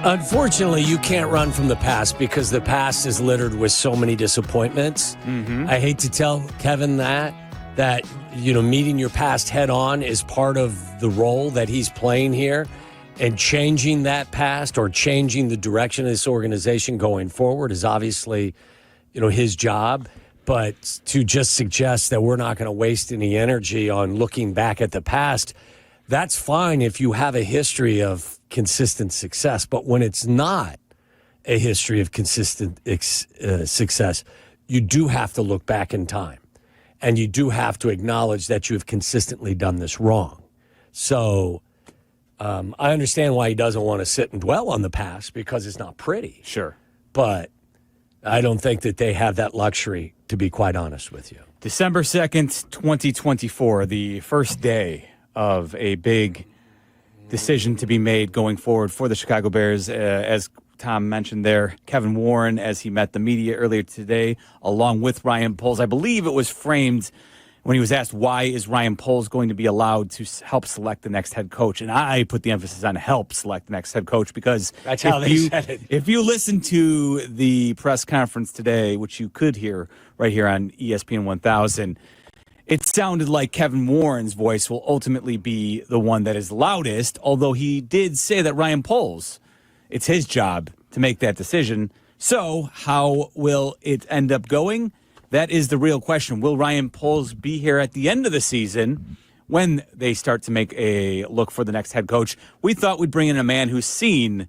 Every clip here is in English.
Unfortunately, you can't run from the past because the past is littered with so many disappointments. Mm-hmm. I hate to tell Kevin that meeting your past head on is part of the role that he's playing here, and changing that past or changing the direction of this organization going forward is obviously, his job. But to just suggest that we're not going to waste any energy on looking back at the past, that's fine if you have a history of consistent success. But when it's not a history of consistent success, you do have to look back in time. And you do have to acknowledge that you have consistently done this wrong. So I understand why he doesn't want to sit and dwell on the past, because it's not pretty. Sure. But I don't think that they have that luxury, to be quite honest with you. December 2nd, 2024, the first day of a big decision to be made going forward for the Chicago Bears. As Tom mentioned there, Kevin Warren, as he met the media earlier today, along with Ryan Poles. I believe it was framed when he was asked, why is Ryan Poles going to be allowed to help select the next head coach? And I put the emphasis on help select the next head coach, because that's how they said it. If you listen to the press conference today, which you could hear right here on ESPN 1000, it sounded like Kevin Warren's voice will ultimately be the one that is loudest, although he did say that Ryan Poles, it's his job to make that decision. So how will it end up going? That is the real question. Will Ryan Poles be here at the end of the season when they start to make a look for the next head coach? We thought we'd bring in a man who's seen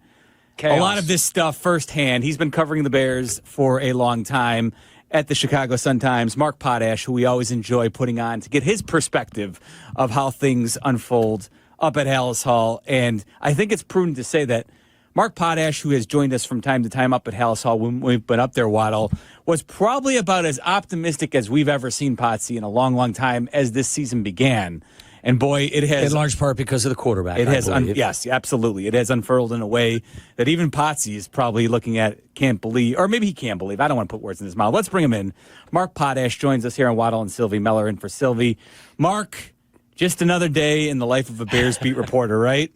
chaos, a lot of this stuff firsthand. He's been covering the Bears for a long time at the Chicago Sun-Times. Mark Potash, who we always enjoy putting on to get his perspective of how things unfold up at Hallis Hall. And I think it's prudent to say that Mark Potash, who has joined us from time to time up at Hallis Hall when we've been up there, Waddle, was probably about as optimistic as we've ever seen Potsy in a long, long time as this season began. And boy, it has... in large part because of the quarterback, yes, absolutely. It has unfurled in a way that even Potsy is probably looking at, can't believe, or maybe he can't believe. I don't want to put words in his mouth. Let's bring him in. Mark Potash joins us here on Waddle and Sylvie. Meller in for Sylvie. Mark, just another day in the life of a Bears beat reporter, right?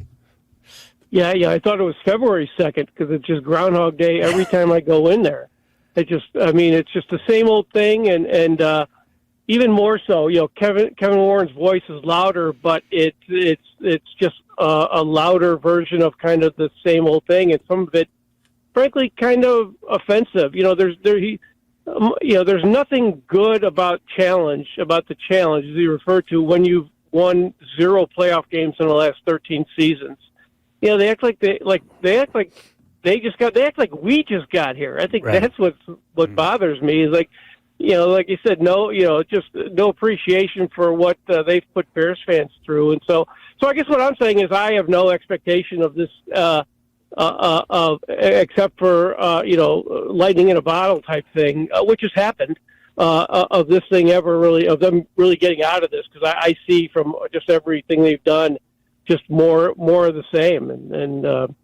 Yeah, I thought it was February 2nd because it's just Groundhog Day every time I go in there. It's just the same old thing, and even more so, Kevin Warren's voice is louder, but it's just a louder version of kind of the same old thing, and some of it, frankly, kind of offensive. There's nothing good about the challenge, as you refer to, when you've won 0 playoff games in the last 13 seasons. They act like we just got here. I think that's what bothers me is like you said, just no appreciation for what they've put Bears fans through. And so I guess what I'm saying is I have no expectation of this, except for, lightning in a bottle type thing, which has happened, of this thing of them really getting out of this. Cause I see from just everything they've done, just more of the same. And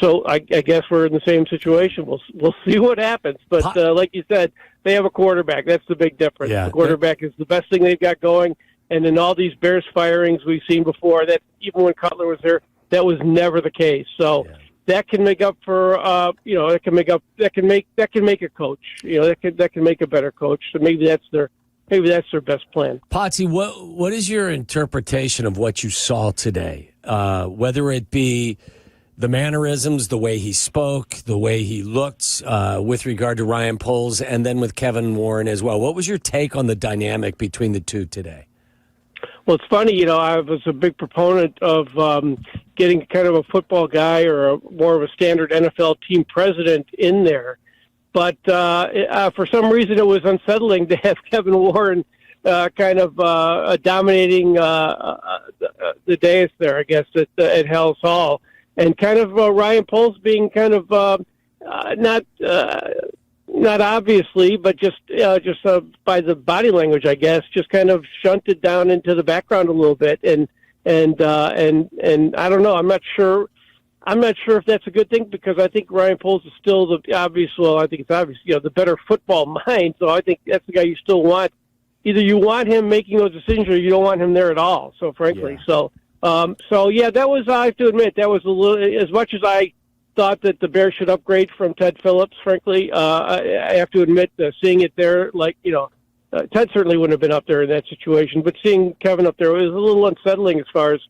so I guess we're in the same situation. We'll see what happens. But like you said, they have a quarterback. That's the big difference. Yeah. The quarterback is the best thing they've got going. And in all these Bears firings we've seen before, that even when Cutler was there, that was never the case. So that can make up for that can make a coach. That can make a better coach. So maybe that's their best plan. Potsy, what is your interpretation of what you saw today? Whether it be the mannerisms, the way he spoke, the way he looked with regard to Ryan Poles, and then with Kevin Warren as well. What was your take on the dynamic between the two today? Well, it's funny, I was a big proponent of getting kind of a football guy or more of a standard NFL team president in there. But for some reason, it was unsettling to have Kevin Warren kind of dominating the dais there, I guess, at Hallis Hall. And kind of Ryan Poles being kind of not obviously, but just by the body language, I guess, just kind of shunted down into the background a little bit. And I don't know. I'm not sure if that's a good thing, because I think Ryan Poles is still I think it's obvious, the better football mind. So I think that's the guy you still want. Either you want him making those decisions or you don't want him there at all. So frankly, that was, I have to admit, that was a little, as much as I thought that the Bears should upgrade from Ted Phillips, frankly. I have to admit, seeing it there, Ted certainly wouldn't have been up there in that situation, but seeing Kevin up there was a little unsettling as far as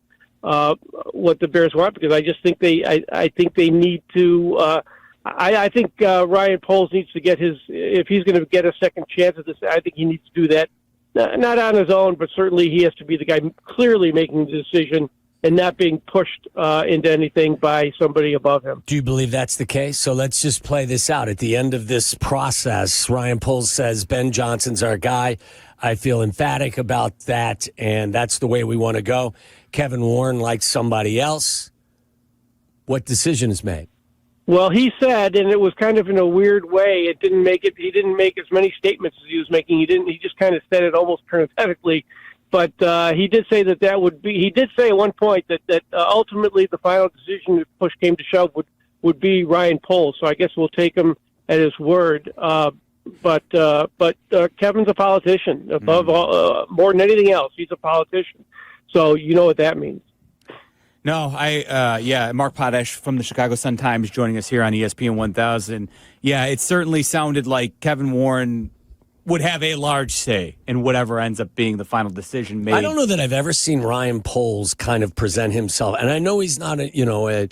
what the Bears want, because I just think I think they need to. I think Ryan Poles needs to get if he's going to get a second chance at this, I think he needs to do that, not on his own, but certainly he has to be the guy clearly making the decision and not being pushed into anything by somebody above him. Do you believe that's the case? So let's just play this out. At the end of this process, Ryan Poles says, Ben Johnson's our guy. I feel emphatic about that, and that's the way we want to go. Kevin Warren likes somebody else. What decision is made? Well, he said, and it was kind of in a weird way, he didn't make as many statements as he was making. He just kind of said it almost parenthetically. But he did say that would be. He did say at one point that ultimately the final decision, if push came to shove, would be Ryan Poles. So I guess we'll take him at his word. But Kevin's a politician. Above all, more than anything else, he's a politician. So you know what that means. No, Mark Potash from the Chicago Sun-Times joining us here on ESPN 1000. Yeah, it certainly sounded like Kevin Warren would have a large say in whatever ends up being the final decision made. I don't know that I've ever seen Ryan Poles kind of present himself, and I know he's not a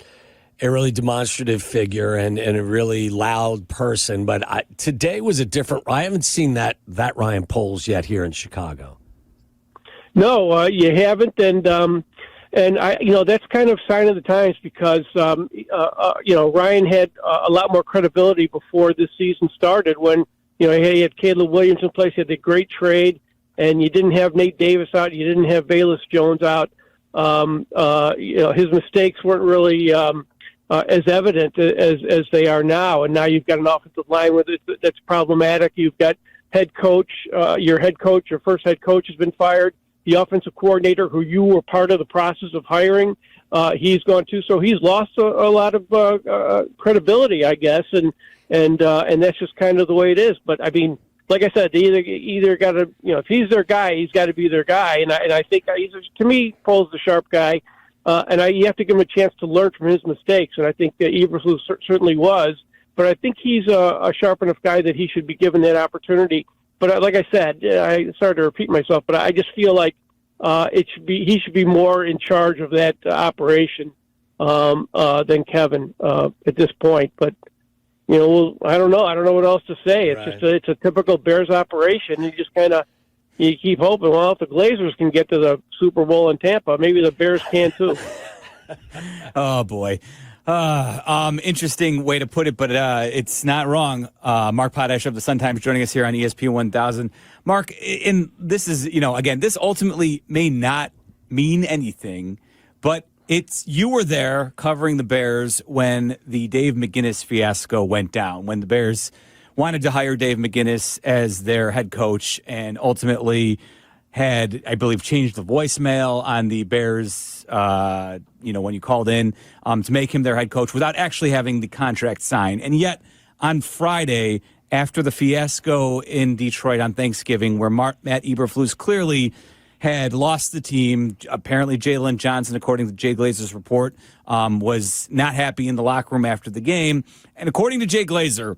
really demonstrative figure and a really loud person, but today was a different. I haven't seen that Ryan Poles yet here in Chicago. No, you haven't, and I, that's kind of sign of the times, because Ryan had a lot more credibility before this season started when. He had Caleb Williams in place. He had the great trade, and you didn't have Nate Davis out. You didn't have Bayless Jones out. His mistakes weren't really as evident as they are now. And now you've got an offensive line with it that's problematic. You've got head coach. Your first head coach has been fired. The offensive coordinator, who you were part of the process of hiring, he's gone too. So he's lost a lot of credibility, I guess, and that's just kind of the way it is. But I mean, like I said, they either got to, if he's their guy, he's got to be their guy. And I think to me, Pole's the sharp guy, and you have to give him a chance to learn from his mistakes. And I think Eberflus certainly was, but I think he's a sharp enough guy that he should be given that opportunity. But like I said, I started to repeat myself, but I just feel like he should be more in charge of that operation than Kevin at this point. But I don't know. I don't know what else to say. It's right. It's a typical Bears operation. You just you keep hoping. Well, if the Glazers can get to the Super Bowl in Tampa, maybe the Bears can too. Oh boy. Interesting way to put it, but it's not wrong. Mark Potash of the Sun-Times joining us here on ESPN 1000. Mark, this is, again, this ultimately may not mean anything, but you were there covering the Bears when the Dave McGinnis fiasco went down, when the Bears wanted to hire Dave McGinnis as their head coach and ultimately had, I believe, changed the voicemail on the Bears, when you called in to make him their head coach without actually having the contract signed. And yet on Friday, after the fiasco in Detroit on Thanksgiving, where Matt Eberflus clearly had lost the team, apparently Jalen Johnson, according to Jay Glazer's report, was not happy in the locker room after the game. And according to Jay Glazer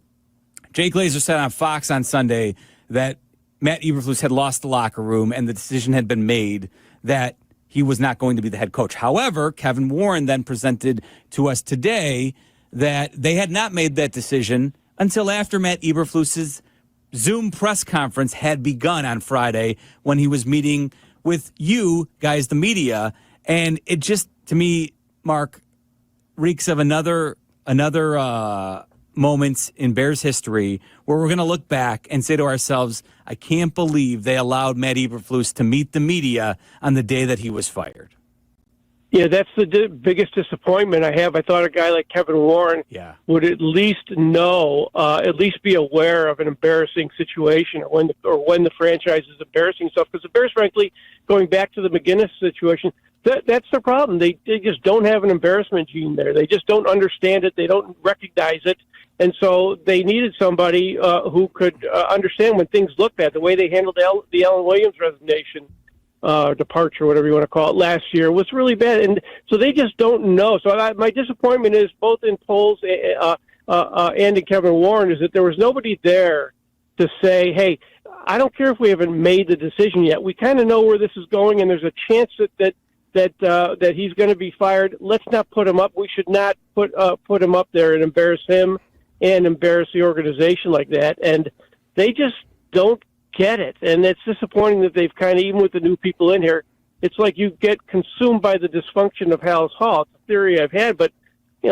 said on Fox on Sunday that Matt Eberflus had lost the locker room and the decision had been made that he was not going to be the head coach. However, Kevin Warren then presented to us today that they had not made that decision until after Matt Eberflus's Zoom press conference had begun on Friday when he was meeting with you guys, the media. And it just, to me, Mark, reeks of another moments in Bears history where we're going to look back and say to ourselves, I can't believe they allowed Matt Eberflus to meet the media on the day that he was fired. Yeah, that's the biggest disappointment I have. I thought a guy like Kevin Warren would at least know, at least be aware of an embarrassing situation or when the franchise is embarrassing itself. Because the Bears, frankly, going back to the McGinnis situation, that's the problem. They just don't have an embarrassment gene there. They just don't understand it. They don't recognize it. And so they needed somebody who could understand when things look bad, the way they handled the Alan Williams resignation. departure, whatever you want to call it, last year was really bad. And so they just don't know. So my disappointment is both in Poles and in Kevin Warren is that there was nobody there to say, hey, I don't care if we haven't made the decision yet. We kind of know where this is going, and there's a chance that he's going to be fired. Let's not put him up. We should not put him up there and embarrass him and embarrass the organization like that. And they just don't get it. And it's disappointing that they've kind of, even with the new people in here, it's like you get consumed by the dysfunction of Hallis Hall. It's a theory I've had, but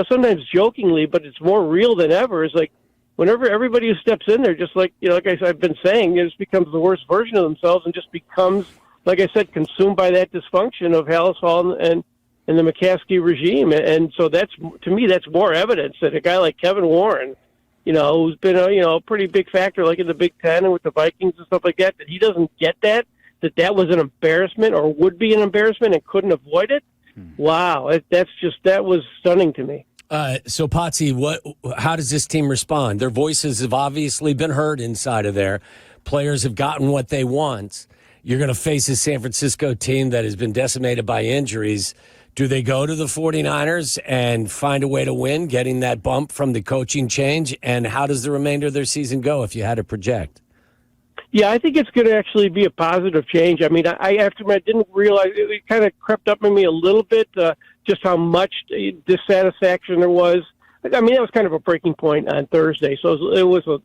sometimes jokingly, but it's more real than ever. Is like whenever everybody who steps in there, just like like I've been saying, it just becomes the worst version of themselves and just becomes, like I said, consumed by that dysfunction of Hallis Hall and the McCaskey regime. And so that's, to me, that's more evidence that a guy like Kevin Warren, who's been a pretty big factor, like in the Big Ten and with the Vikings and stuff like that he doesn't get that was an embarrassment or would be an embarrassment and couldn't avoid it. Wow, that was stunning to me. So, Potsy, how does this team respond? Their voices have obviously been heard inside of there. Players have gotten what they want. You're going to face a San Francisco team that has been decimated by injuries. Do they go to the 49ers and find a way to win, getting that bump from the coaching change? And how does the remainder of their season go if you had to project? Yeah, I think it's going to actually be a positive change. I mean, I didn't realize it kind of crept up on me a little bit, just how much dissatisfaction there was. I mean, that was kind of a breaking point on Thursday, so it was a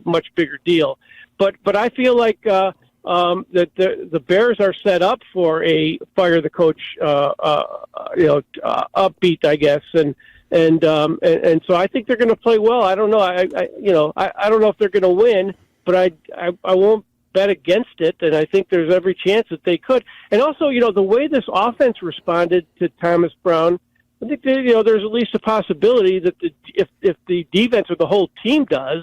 much bigger deal. But I feel like that the Bears are set up for a fire the coach, upbeat, I guess, and so I think they're going to play well. I don't know. I don't know if they're going to win, but I won't bet against it, and I think there's every chance that they could. And also, the way this offense responded to Thomas Brown, I think there's at least a possibility that if the defense or the whole team does,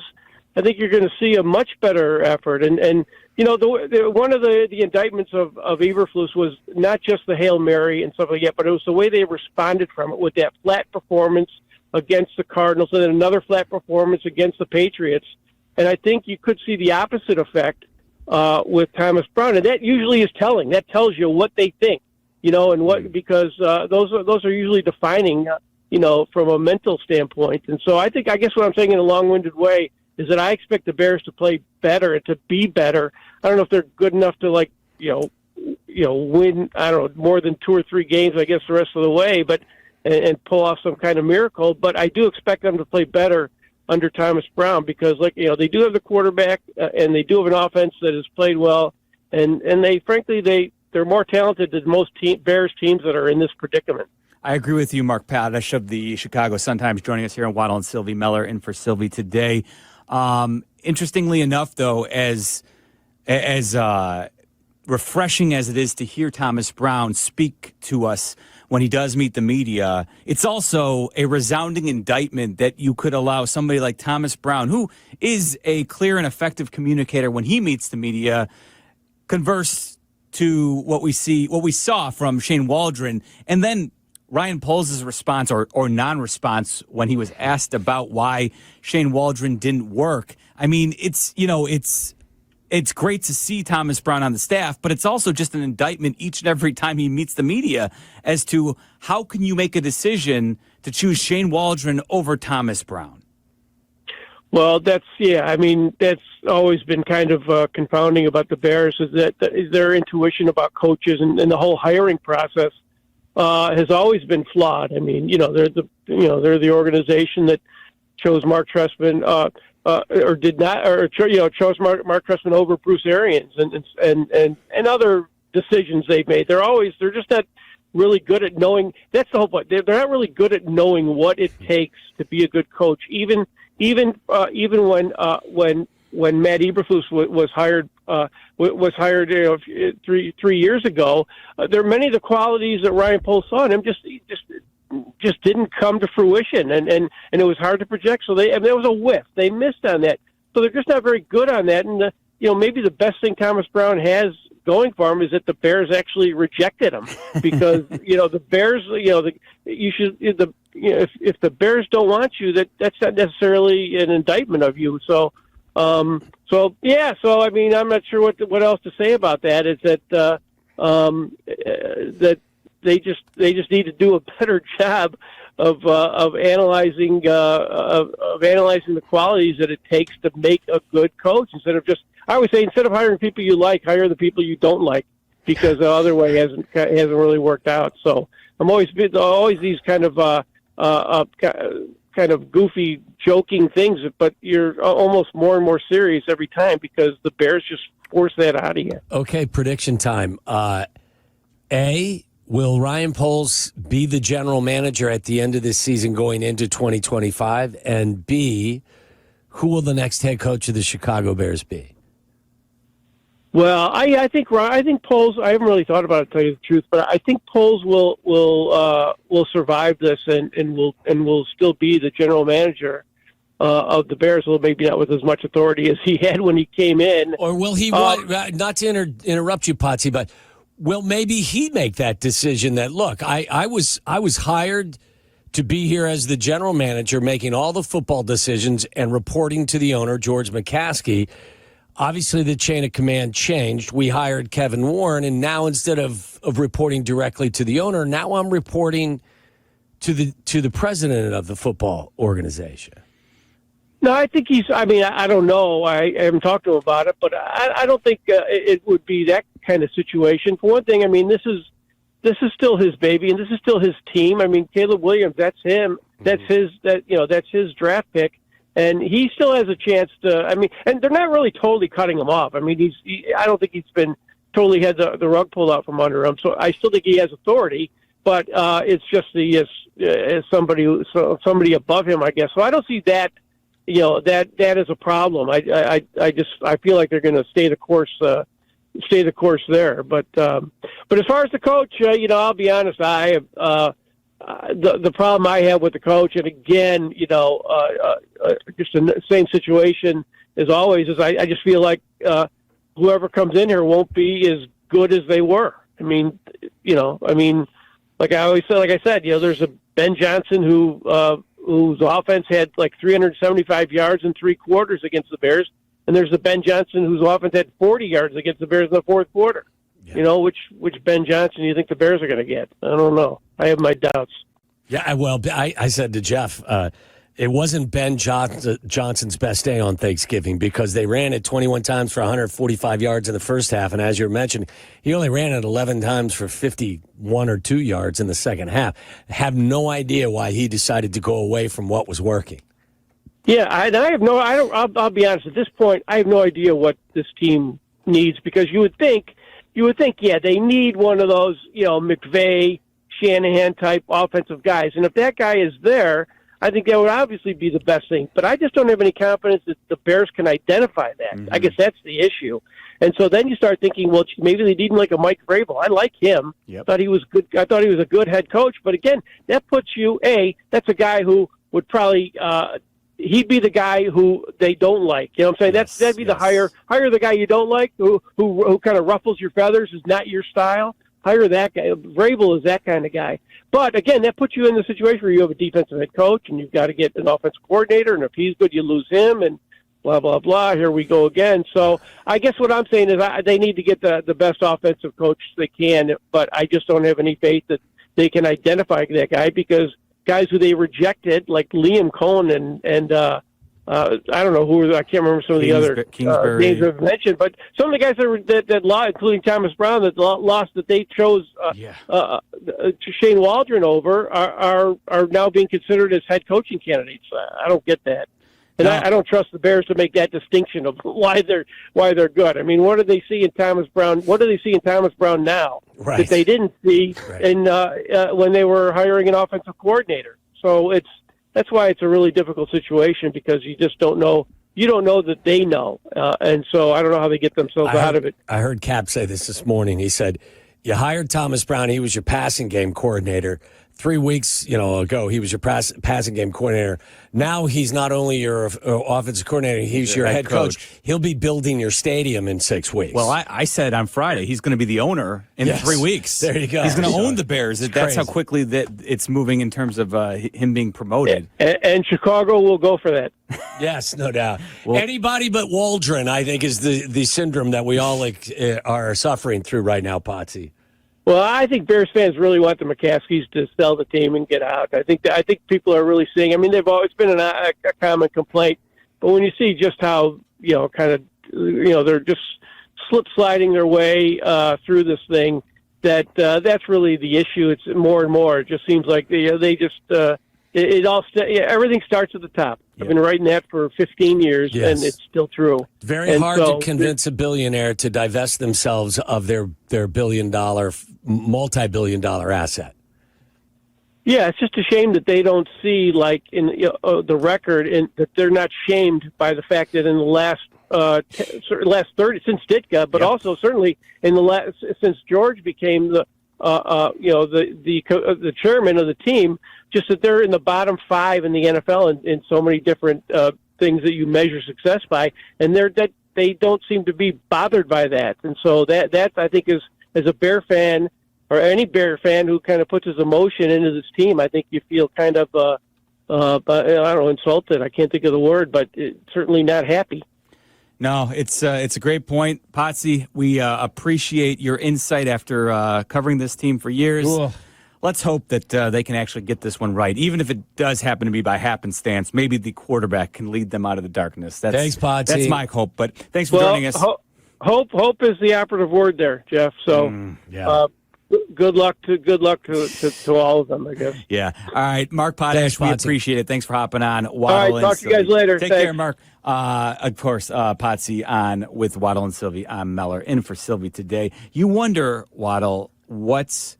I think you're going to see a much better effort. And one of the indictments of Eberflus was not just the Hail Mary and stuff like that, but it was the way they responded from it with that flat performance against the Cardinals and then another flat performance against the Patriots. And I think you could see the opposite effect with Thomas Brown, and that usually is telling. That tells you what they think, and what, because those are usually defining, from a mental standpoint. And so I guess what I'm saying in a long-winded way is that I expect the Bears to play better and to be better. I don't know if they're good enough to win, I don't know, more than 2 or 3 games, I guess, the rest of the way, but and pull off some kind of miracle. But I do expect them to play better under Thomas Brown because, they do have the quarterback and they do have an offense that has played well, and they're more talented than most Bears teams that are in this predicament. I agree with you, Mark Potash of the Chicago Sun-Times, joining us here on Waddle and Sylvie. Meller in for Sylvie today. Interestingly enough, though, as refreshing as it is to hear Thomas Brown speak to us when he does meet the media, it's also a resounding indictment that you could allow somebody like Thomas Brown, who is a clear and effective communicator when he meets the media, converse to what we saw from Shane Waldron, and then Ryan Poles' response or non-response when he was asked about why Shane Waldron didn't work. I mean, it's great to see Thomas Brown on the staff, but it's also just an indictment each and every time he meets the media as to how can you make a decision to choose Shane Waldron over Thomas Brown? Well, that's always been kind of confounding about the Bears is that their intuition about coaches and the whole hiring process has always been flawed. I mean, they're the organization that chose Mark Trestman, or did not, or chose Mark Trestman over Bruce Arians and other decisions they've made. They're just not really good at knowing. That's the whole point. They're not really good at knowing what it takes to be a good coach. Even when Matt Eberflus was hired. Was hired 3 years ago. There are many of the qualities that Ryan Poles saw in him just didn't come to fruition, and it was hard to project. So there was a whiff. They missed on that. So they're just not very good on that. And maybe the best thing Thomas Brown has going for him is that the Bears actually rejected him because the Bears if the Bears don't want you, that's not necessarily an indictment of you. So I mean, I'm not sure what else to say about that. Is that that they just need to do a better job of analyzing the qualities that it takes to make a good coach. I always say, instead of hiring people you like, hire the people you don't like, because the other way hasn't really worked out. So I'm always these kind of goofy, joking things, but you're almost more and more serious every time because the Bears just force that out of you. Okay, prediction time. Will Ryan Poles be the general manager at the end of this season going into 2025? And B, who will the next head coach of the Chicago Bears be? Well, I think Poles. I haven't really thought about it, to tell you the truth, but I think Poles will survive this and will still be the general manager of the Bears. Well, maybe not with as much authority as he had when he came in. Or will he? Not to interrupt you, Potsy, but will maybe he make that decision? That look, I was hired to be here as the general manager, making all the football decisions and reporting to the owner, George McCaskey. Obviously, the chain of command changed. We hired Kevin Warren, and now instead of reporting directly to the owner, now I'm reporting to the president of the football organization. No, I think I don't know. I haven't talked to him about it, but I don't think it would be that kind of situation. For one thing, this is still his baby, and this is still his team. Caleb Williams, that's him. That's that's his draft pick. And he still has a chance to. And they're not really totally cutting him off. I don't think he's been totally had the rug pulled out from under him. So I still think he has authority, but it's just he is somebody above him, I guess. So I don't see that. That is a problem. I feel like they're going to stay the course there. But as far as the coach, I'll be honest. I have. The problem I have with the coach, and again, just the same situation as always, is I just feel like whoever comes in here won't be as good as they were. Like I said, there's a Ben Johnson whose offense had like 375 yards in 3 quarters against the Bears, and there's a Ben Johnson whose offense had 40 yards against the Bears in the 4th quarter. Yeah. Which Ben Johnson do you think the Bears are going to get? I don't know. I have my doubts. Yeah, well, I said to Jeff, it wasn't Ben Johnson's best day on Thanksgiving because they ran it 21 times for 145 yards in the first half, and as you mentioned, he only ran it 11 times for 51 or 2 yards in the second half. I have no idea why he decided to go away from what was working. Yeah, I'll be honest. At this point, I have no idea what this team needs, because you would think, yeah, they need one of those, McVay, Shanahan type offensive guys. And if that guy is there, I think that would obviously be the best thing. But I just don't have any confidence that the Bears can identify that. Mm-hmm. I guess that's the issue. And so then you start thinking, well, maybe they need like a Mike Vrabel. I like him. Yep. Thought he was good. I thought he was a good head coach. But again, that puts you, that's a guy who would probably, he'd be the guy who they don't like. You know what I'm saying? Yes, that'd be the hire the guy you don't like, who kind of ruffles your feathers, is not your style. Hire that guy. Vrabel is that kind of guy. But again, that puts you in the situation where you have a defensive head coach and you've got to get an offensive coordinator, and if he's good, you lose him, and blah, blah, blah. Here we go again. So I guess what I'm saying is they need to get the best offensive coach they can, but I just don't have any faith that they can identify that guy, because guys who they rejected, like Liam Cohen and I don't know who, I can't remember some of the other names I've mentioned, but some of the guys that lost, including Thomas Brown, that lost, that they chose Shane Waldron over, are now being considered as head coaching candidates. I don't get that. And I don't trust the Bears to make that distinction of why they're good. I mean, what do they see in Thomas Brown? What do they see in Thomas Brown now that they didn't see when they were hiring an offensive coordinator? So that's why it's a really difficult situation, because you just don't know. You don't know that they know, and so I don't know how they get themselves out of it. I heard Cap say this morning. He said, "You hired Thomas Brown. He was your passing game coordinator. 3 weeks, ago, he was your passing game coordinator. Now he's not only your offensive coordinator, he's your head coach. He'll be building your stadium in 6 weeks. Well, I said on Friday he's going to be the owner in 3 weeks. There you go. He's going to own the Bears. That's how quickly that it's moving in terms of him being promoted. And Chicago will go for that. Yes, no doubt. Anybody but Waldron, I think, is the syndrome that we all are suffering through right now, Potsy. Well, I think Bears fans really want the McCaskies to sell the team and get out. I think people are really seeing. I mean, they've always been a common complaint, but when you see just how they're just slip sliding their way through this thing, that's really the issue. It's more and more. It just seems like they just everything starts at the top. I've been writing that for 15 years, and it's still true. Very hard to convince a billionaire to divest themselves of their multi-billion-dollar asset. Yeah, it's just a shame that they don't see, like, in the record, and that they're not shamed by the fact that in the last 30 since Ditka, but also certainly in the since George became the chairman of the team, just that they're in the bottom 5 in the NFL in so many different things that you measure success by, and they don't seem to be bothered by that. And so that I think is, as a Bear fan or any Bear fan who kind of puts his emotion into this team, I think you feel kind of I don't know, insulted. I can't think of the word, but certainly not happy. No, it's a great point, Potsy. We appreciate your insight after covering this team for years. Cool. Let's hope that they can actually get this one right. Even if it does happen to be by happenstance, maybe the quarterback can lead them out of the darkness. Thanks, Potsy. That's my hope. But thanks for joining us. Hope is the operative word there, Jeff. So, good luck to all of them, I guess. Yeah. All right, Mark Potash, we appreciate it. Thanks for hopping on. Waddle all right, talk to you guys later. Take care, Mark. Of course, Potsy on with Waddle and Sylvie. I'm Meller, in for Sylvie today. You wonder, Waddle, what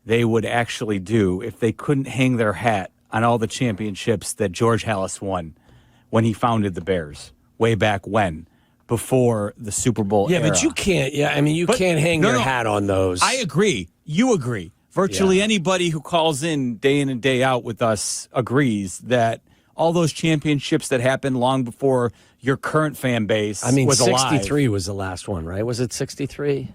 they would actually do if they couldn't hang their hat on all the championships that George Halas won when he founded the Bears way back when, before the Super Bowl era. But you can't. Yeah, I mean, you can't hang your hat on those. I agree. You agree. Virtually anybody who calls in and day out with us agrees that all those championships that happened long before your current fan base was alive. 63 was the last one, right? Was it 63?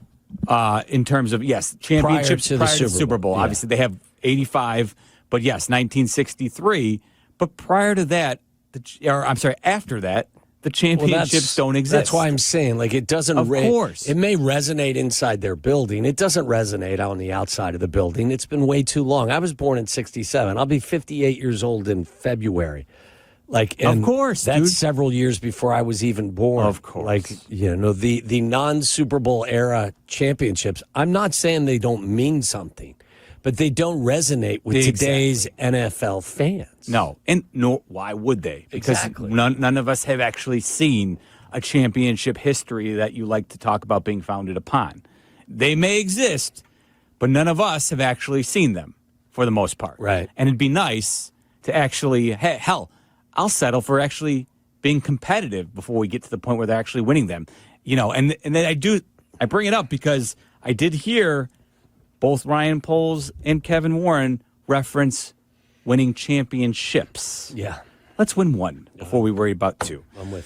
In terms of, championships prior to the Super Bowl. Yeah. Obviously, they have 85, but 1963. But prior to that, after that, the championships don't exist. That's why I'm saying, it doesn't. Of course, it may resonate inside their building. It doesn't resonate on the outside of the building. It's been way too long. I was born in '67. I'll be 58 years old in February. Of course, that's dude. Several years before I was even born. Of course, the non-Super Bowl era championships. I'm not saying they don't mean something, but they don't resonate with today's NFL fans. No, and why would they? Because none of us have actually seen a championship history that you like to talk about being founded upon. They may exist, but none of us have actually seen them for the most part. Right. And it'd be nice to actually, I'll settle for actually being competitive before we get to the point where they're actually winning them. And then I bring it up because I did hear both Ryan Poles and Kevin Warren reference winning championships. Yeah. Let's win one before we worry about two. I'm with you.